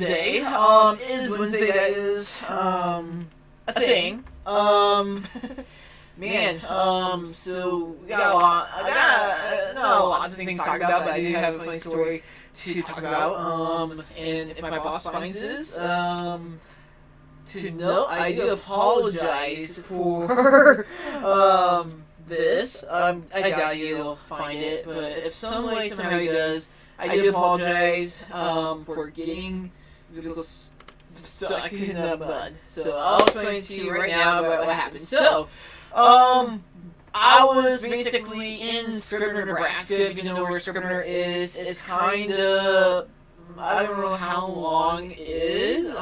Wednesday. Is Wednesday that is a thing. Man. So we got a lot. I got not a lot of things to talk about, but I do have a funny story to talk about. And if my boss finds this, to note, I do apologize for this. I doubt he'll find it, but if some way somehow he does, I do apologize for getting vehicles stuck in the mud. So I'll explain to you right now about what happened. So, I was basically in Scribner, Nebraska. If you don't know where Scribner is, it's kind of, I don't know how long it is,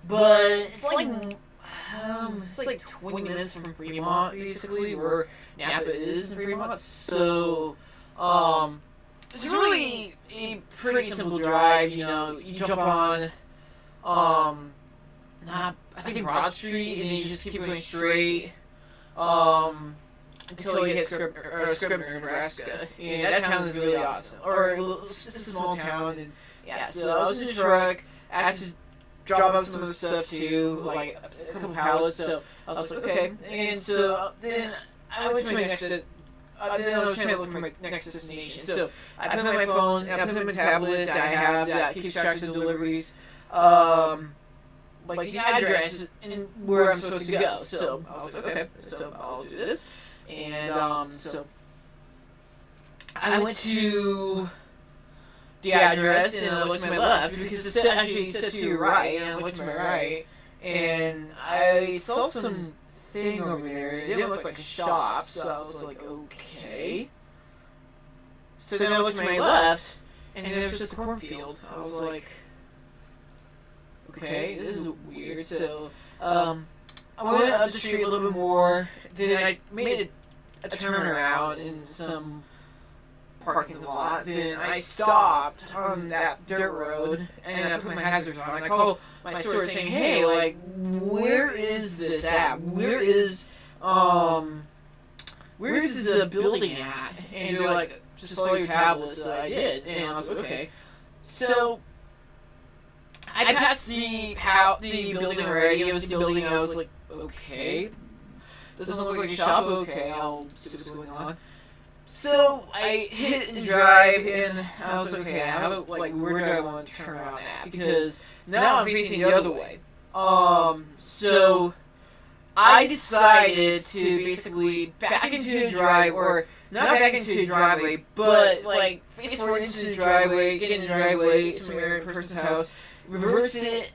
but it's like 20 minutes from Fremont, basically, where Napa is in Fremont. So, it's really a pretty simple drive. You know, you jump on, I think Broad Street, and you just keep going straight, until you hit Scribner, Nebraska. And that town is really awesome. Or it's just a small town, and yeah. So I was in the truck. I had to drop off some of the stuff too, like a couple pallets. So I was like, okay. And so then I went to my next. Then I was trying to look for my next destination. So I put in my phone, and I put in my tablet that I have that keeps track of deliveries, like the address and where I'm supposed to go. So I was like, okay, so I'll do this. And so I went to the address and I looked to my left because it actually said to your right, and I looked to my right, and I saw some thing over there. It didn't look like a shop, so I was like, okay. So then I looked to my left, and there was just a cornfield. I was like, okay, this is weird. So I went up the street a little bit more. Then I made a turnaround in some parking lot. Then I stopped on that dirt road, and I put my hazards on. I called my store saying, hey, like, where is this at? Where is this building at? And they're like, just follow your tablet. So I did, and I was like, okay. So I passed the building already. It was the building. I was like, okay, doesn't look like a shop. Okay, I'll see what's going on. So I hit and drive, and I was like, okay, where do I want to turn around at? Because now I'm facing the other way. So I decided to basically back into the driveway, or not back into the driveway, but like face forward into the driveway, get in the driveway, somewhere in a person's house, reverse it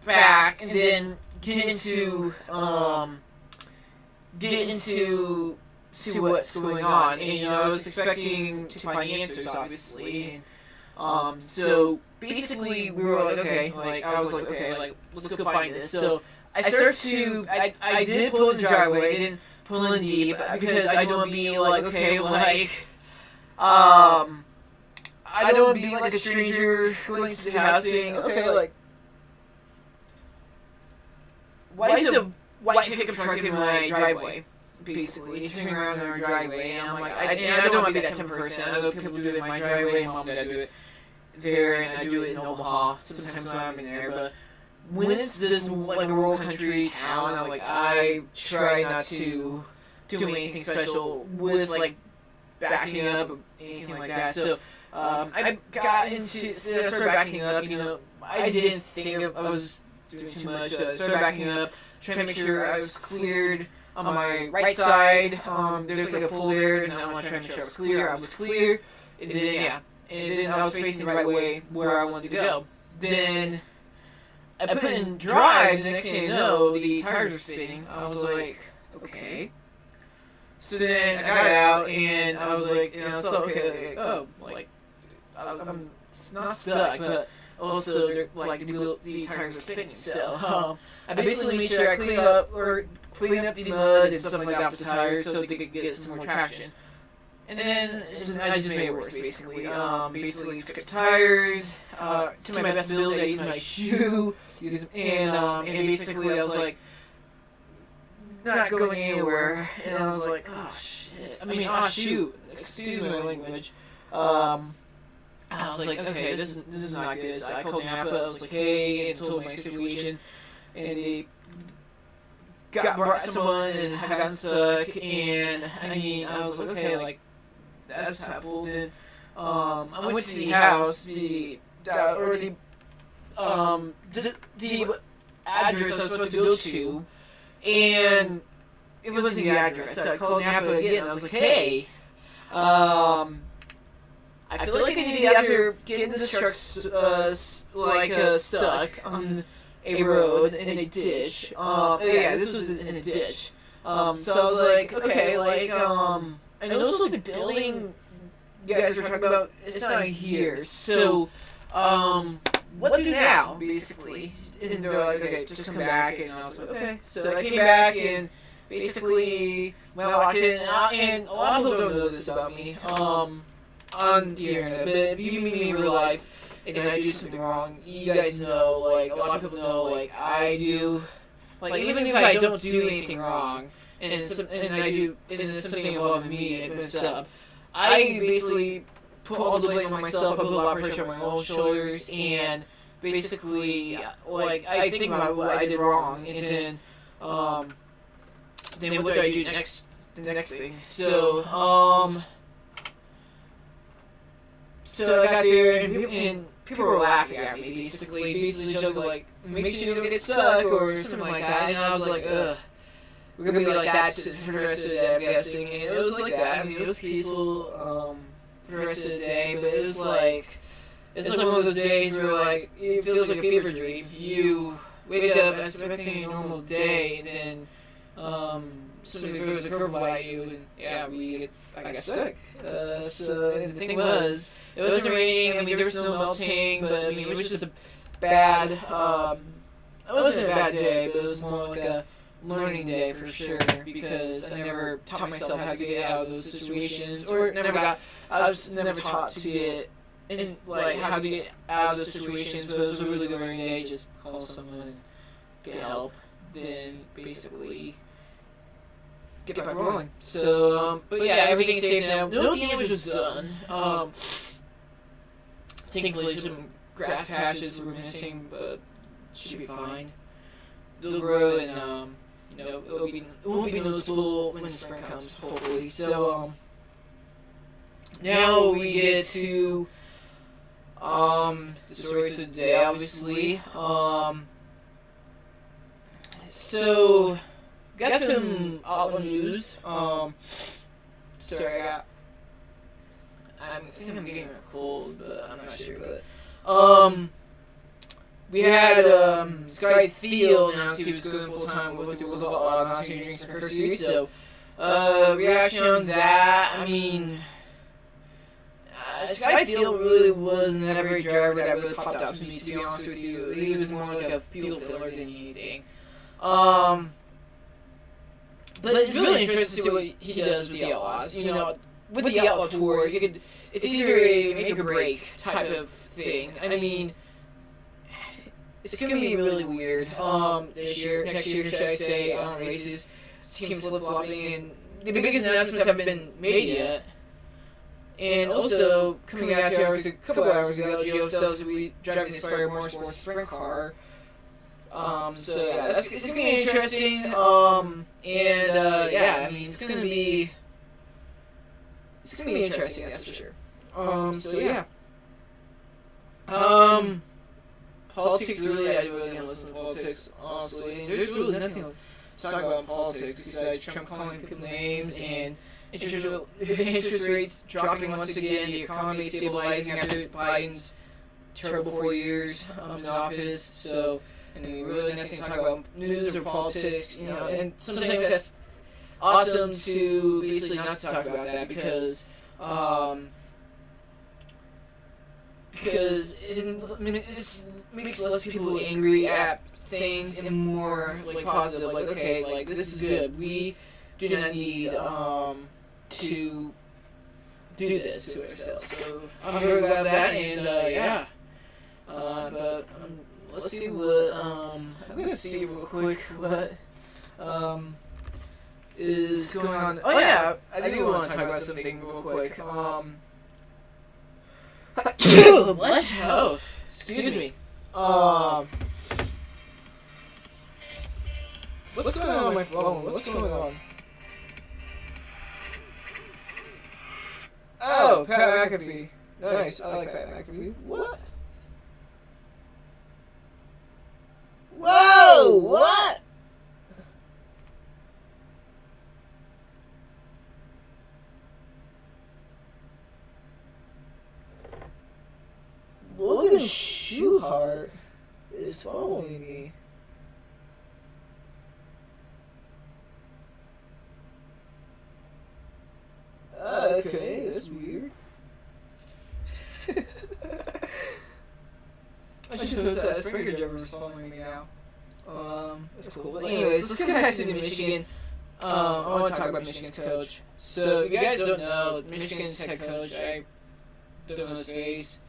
back, and then get into see what's going on. And I was expecting to find answers, obviously. And so basically we were like, okay, like I was like, okay, like let's go find this. So I started to I did pull in the driveway. I didn't pull in deep because I don't want to be like, okay, like I don't want to be like a stranger going to the house saying, okay, like, why is a white pickup truck in my driveway? Basically, turning around in our driveway, and I'm like, I don't want to be that type of person. I know people do it in my driveway, Mom and Dad do it there, and I do it in Omaha sometimes when I'm in there, but when it's this, like, rural country town, I try not to do anything special with, like, backing up or anything like that. So I started backing up. I didn't think I was doing too much. So I started backing up, trying to make sure I was cleared on my right side. There's like a pole there, and I was trying to make sure I was clear. I was clear, and then I was facing the right way where I wanted to go. Then I put in drive. The next thing you know, the tires are spinning. I was like, okay. So then I got out, and I was like, I thought, okay, I'm not stuck, but also they're like the tires are spinning. So I basically made sure I clean up the mud and stuff like that off the tires so they could get some more traction. And then I just made it worse, basically. Basically took the tires to my best ability. I used my shoe, and basically I was like not going anywhere. And I was like, oh shit. I mean, oh shoot. Excuse my language. I was like, okay, this is not good. So I called Napa. I was like, hey, and told my situation, and they brought someone and had gotten stuck. And I mean, I was like, okay, like that's helpful. Then I went to the house, the address I was supposed to go to, and it wasn't the address. So I called Napa again. And I was like, hey, I feel like I need to get after getting this truck stuck on a road in a ditch. Yeah, this was in a ditch. So I was like, okay, and also the building you guys were talking about, it's not here. So, what to do now, basically? And they're like, okay, just come back. And I was like, okay. So I came back and basically when I walked in, and a lot of people don't know this about me. On the internet, but if you meet me in real life and I do something wrong, you guys know, like, a lot of people know, like, I do, like, even if I don't do anything wrong, and I do, and it's something involving me and it messed up, I basically put all the blame on myself, I put a lot of pressure on my own shoulders, and basically, like, I think about what I did wrong, and then what do I do next, the next thing, So I got there, and people were laughing at me, basically joking, like, make sure you don't get stuck, or something like that, and I was like, ugh, we're gonna be like that for the rest of the day, I'm guessing, and it was like that. I mean, it was peaceful, for the rest of the day, but it was like one of those days where, like, it feels like a fever dream. You wake up expecting a normal day, and then, somebody throws a curveball at you, and yeah, I got stuck. So, and the thing was, it wasn't raining, I mean, there was no melting, but I mean, it was just a bad, it wasn't a bad day, but it was more like a learning day for sure, because I never taught myself how to get out of those situations, or I was never taught to get, like, how to get out of those situations, but it was a really good learning day. Just call someone and get help, then basically get back rolling. So, but yeah, everything's safe now. No damage was done. Thankfully, some grass patches were missing, but should be fine. They'll grow, and it won't be noticeable when the spring comes, hopefully. So, now we get to the stories of the day, obviously. So, got some outlaw news. Sorry, I think I'm getting a cold, but I'm not sure. But we had Sky Field announced he was going full time with the World of Outlaw announcing drinks for Cursory. So, reaction on that. I mean, Sky Field really wasn't that very driver that really popped out to me, to be honest with you. He was more like a fuel filler than anything. But it's really interesting to see what he does with the Outlaws. You know, with the Outlaw Tour, it's either a make or break type of thing. I mean, it's gonna be really weird. This year, next year, should I say, races, teams flip flopping, and the biggest announcements haven't been made yet. And also, coming out a couple hours ago, Gio says we driving the Inspire Motorsports sprint car. So yeah, it's gonna be interesting. Yeah, I mean, it's gonna be interesting, that's for sure. So yeah. Politics really, I really don't listen to politics, honestly. There's really nothing to talk about in politics besides Trump calling people names and interest rates dropping once again, the economy stabilizing after Biden's terrible 4 years in office. So, and then we really nothing to talk about news or politics, you know. And sometimes that's awesome to basically not to talk about that because it makes less people angry at things and more like positive. Like, okay, like this is good. We do not need to do this to ourselves. So I'm very glad of that, and yeah. But let's see what I'm gonna see real quick what is going on. Oh yeah, I do want to talk about something real quick. what? Oh, excuse me. What's going on my phone? What's going on? Oh, Pat McAfee. Nice, I like Pat McAfee. What? Whoa! What? Logan Schuhart is following me. Okay, that's weird. I just noticed that Springer Jumper is following me now. That's cool. But anyways, let's get back to Michigan. I want to talk about Michigan's coach. So, if you guys don't know, Michigan's head coach, I don't know his face.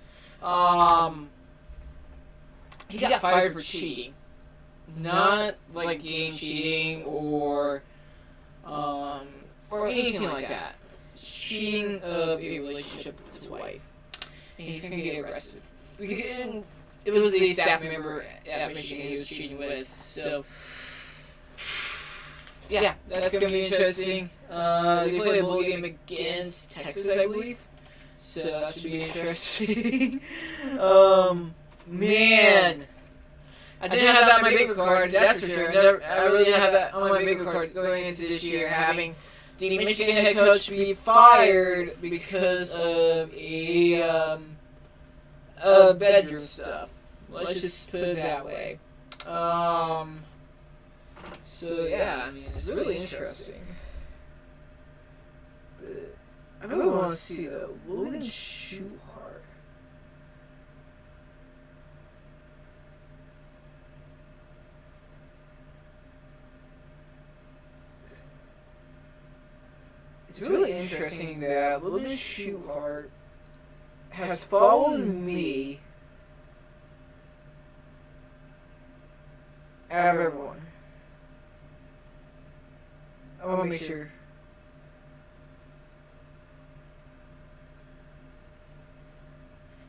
He got fired for cheating. Not like game cheating or anything like that. Cheating of a relationship with his wife. And he's going to get arrested. It was a staff member at Michigan he was cheating with. So, yeah, that's going to be interesting. They play a bowl game against Texas, I believe. So that should be interesting. Man. I didn't have that on my bingo card, that's for sure. I really didn't have that on my bingo card going into this year, having the Michigan head coach be fired because of a bedroom stuff. Let's just put it that way. So yeah, I mean, it's really interesting. But I really want to see though, Logan Schuhart. It's really interesting that Logan Schuhart has followed me out of everyone. I want to make sure.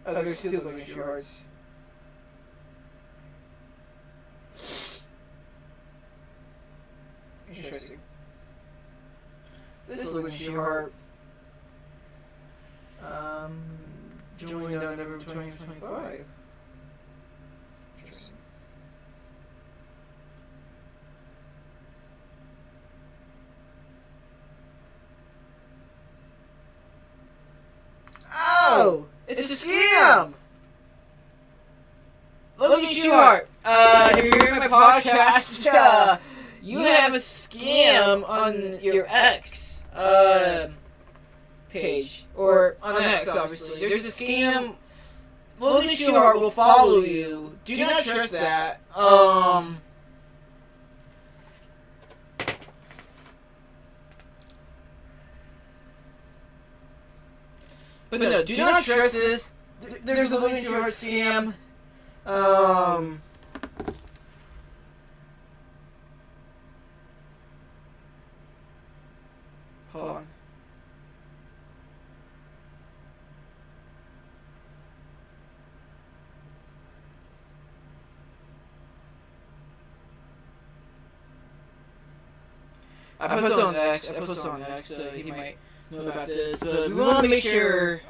Oh, there's still Logan Schuhart's. Interesting. This is Logan Schuhart. Joined on November 2025. Interesting. Oh! It's a scam! Logan Schuhart, if you're hearing my podcast, you have a scam on your ex page, or on the X, obviously. There's a scam. Logan Schuhart will follow you. Do not trust that. But no, do not trust this. There's a Logan Schuhart scam. Hold on. I posted on X, so he might know about this, but we want to make sure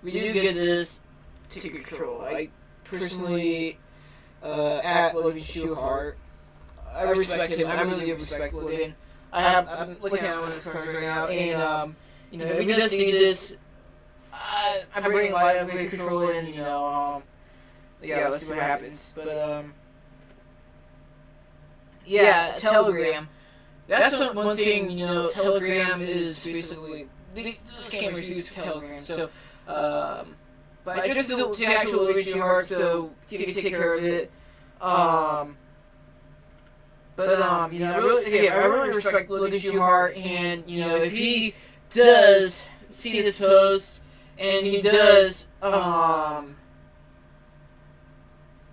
we do get this to control. I personally, at Logan Schuhart, I respect him. I really do respect Logan. I'm looking at one of his cards right now, and if he does see this, I'm bringing Logan control in. Yeah, let's see what happens. But yeah, Telegram. That's one thing. Telegram is basically the scammers use Telegram. So, but I just to actual Logan Schuhart, so he can take care of it. I really respect Logan Schuhart, and if he does see this post and he does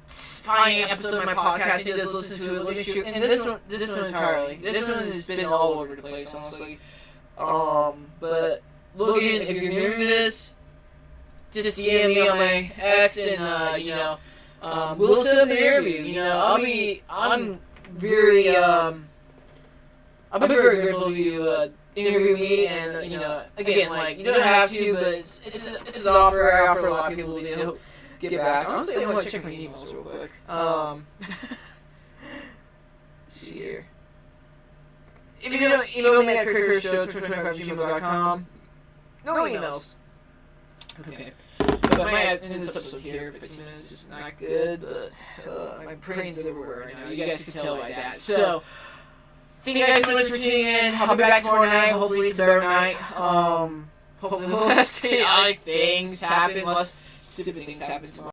find an episode of my podcast, he does listen to it, Logan Schuhart, and this one entirely. This one has been all over the place, honestly. But Logan, if you're hearing this, just DM me on my X, and we'll set up an interview. You know, I'm very grateful if you interview me, and again, like, you don't have to, but it's an offer. I offer a lot of people to get back. Honestly, I'm gonna check my emails real quick. Let's see here. If you don't email me at craigshow25@gmail.com. No emails. Okay. But my in this episode here, 15 minutes is not good, but my brain's everywhere right now. You guys can tell by that. So, thank you guys so much for tuning in. I'll be back tomorrow night. Hopefully it's a better night. Hopefully less chaotic things happen, less stupid things happen tomorrow.